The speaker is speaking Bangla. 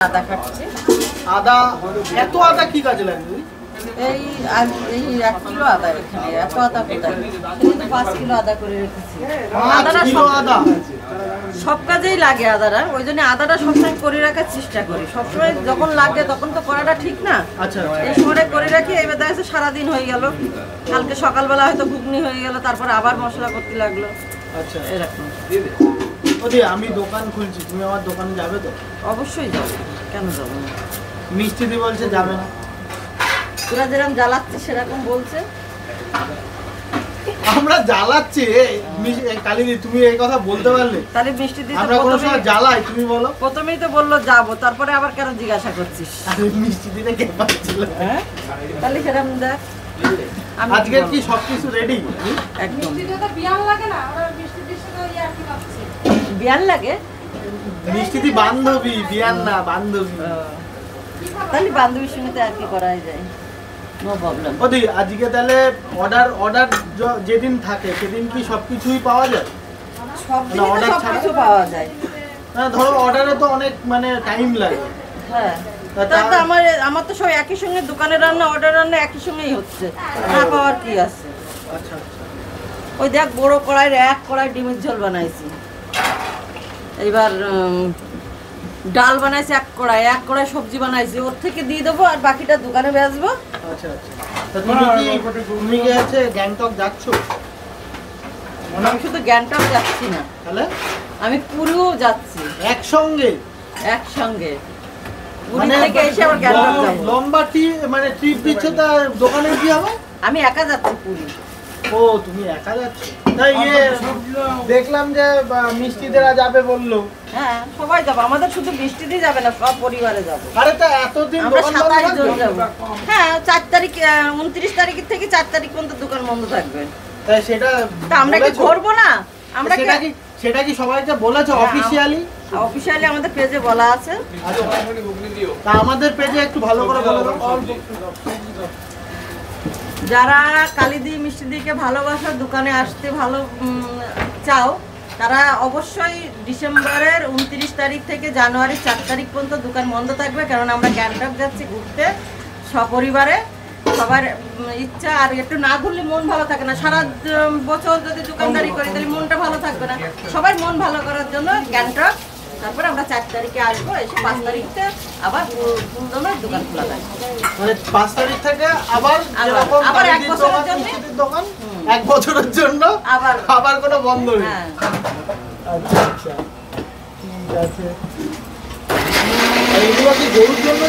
আদা কাটছি। আদা, এত আদা কি কাজে লাগে? এই 1 কিলো আদা, এখানে এত আদা কোথায়? কিন্তু 5 কিলো আদা করে রেখেছি। আদাটা সব কাজেই লাগে আদাটা, ওই জন্য আদাটা সবসময় করে রাখার চেষ্টা করি। সবসময় যখন লাগে তখন তো করাটা ঠিক না। আচ্ছা, এই সময় করে রাখি। এবার দেখা যাচ্ছে সারাদিন হয়ে গেল, কালকে সকালবেলা হয়তো ঘুগনি হয়ে গেল, তারপরে আবার মশলা করতে লাগলো। আচ্ছা, এরকম। ওদি আমি দোকান খুলছি, তুমি আমার দোকানে যাবে তো? অবশ্যই যাবো, কেন যাবো না? মিষ্টি দি বলছে যাবে না। তোরা যেরকম জ্বালাচ্ছিস সেরকম বলছে। আমরা জ্বালাচ্ছি কালিদি, তুমি এই কথা বলতে পারলে? তাহলে মিষ্টি দি আমরা কোনো সময় জ্বালাই? তুমি বলো। প্রথমেই তো বললো যাবো, তারপরে আবার কেন জিজ্ঞাসা করছিস? মিষ্টি দিতে কে পাচ্ছিল? হ্যাঁ, তাহলে সেরকম দেখ। আজকে কি সবকিছু রেডি? একদম। বিয়ান লাগে না, ওরা মিষ্টি দিচ্ছে তো ইয়ার কি ভাবছে? বিয়ান লাগে? মিষ্টি দি বান্ধবী, বিয়ান না বান্ধবী। তাহলে বান্ধবীর সঙ্গে তো আর কি করাই যায়, নো প্রবলেম। ওদি আজকে তাহলে অর্ডার যেদিন থাকে সেদিন কি সবকিছুই পাওয়া যায়? সব দিনই তো সবকিছু পাওয়া যায়। না ধরো অর্ডারে তো অনেক মানে টাইম লাগে। হ্যাঁ, তাতে আমার তো সব একই সঙ্গে দোকানে রান্না, অর্ডার রান্না একই সঙ্গেই হচ্ছে, না পাওয়ার কি আছে? আচ্ছা আচ্ছা। ওই দেখ বড় কড়াইয়ের 1 কড়াই ডিমের ঝোল বানাইছি। এইবার ডাল বানাইছি 1 কড়াই সবজি বানাইছি, ওর থেকে দিয়ে দেবো আর বাকিটা দোকানে বেচবো। আচ্ছা আচ্ছা। তা তুমি কি আছে গ্যাংটক যাচ্ছো? আমি শুধু গ্যাংটক যাচ্ছি না, তাহলে আমি পুরীও যাচ্ছি একসঙ্গে। পুরী থেকে এসে আবার গ্যাংটক যাবো। লম্বা মানে ট্রিপ দিচ্ছে, তা দোকানে কি হবে? আমি একা যাচ্ছি পুরী। ও তুমি একা যাচ্ছ? তাই দেখলাম যে মিষ্টিদেরা যাবে বললো। হ্যাঁ, সবাই যাবো, আমাদের শুধু মিষ্টি দিয়ে যাবে না, সব পরিবারে যাবো। আরে তা এতদিন আমরা 27 জন যাবো। হ্যাঁ, 4 তারিখ 29 তারিখ থেকে 4 তারিখ পর্যন্ত দোকান বন্ধ থাকবে। তাই সেটা তা আমরা কি ঘুরবো না? আমরা সেটা কি সবাইকে বলেছো অফিশিয়ালি? অফিশিয়ালি আমাদের পেজে বলা আছে। তা আমাদের পেজে একটু ভালো করে বলে দাও। যারা কালিদি মিষ্টি দিকে ভালোবাসা, দোকানে আসতে ভালো চাও, তারা অবশ্যই ডিসেম্বরের 29 তারিখ থেকে জানুয়ারি 4 তারিখ পর্যন্ত দোকান বন্ধ থাকবে, কারণ আমরা গ্যাংটক যাচ্ছি ঘুরতে সপরিবারে। সবার ইচ্ছা, আর একটু না ঘুরলে মন ভালো থাকে না। সারা বছর যদি দোকানদারি করি তাহলে মনটা ভালো থাকবে না। সবাই মন ভালো করার জন্য গ্যাংটক, তারপরে আমরা 4 তারিখে আসবো, এসে 5 তারিখতে আবার ফুলদমের দোকান খোলা থাকবে। মানে 5 তারিখ থেকে আবার 1 বছরের জন্য দোকান, 1 বছরের জন্য আবার কোনো বন্ধ নেই। হ্যাঁ, আচ্ছা আচ্ছা, ঠিক আছে। এইগুলো কি গরুর জন্য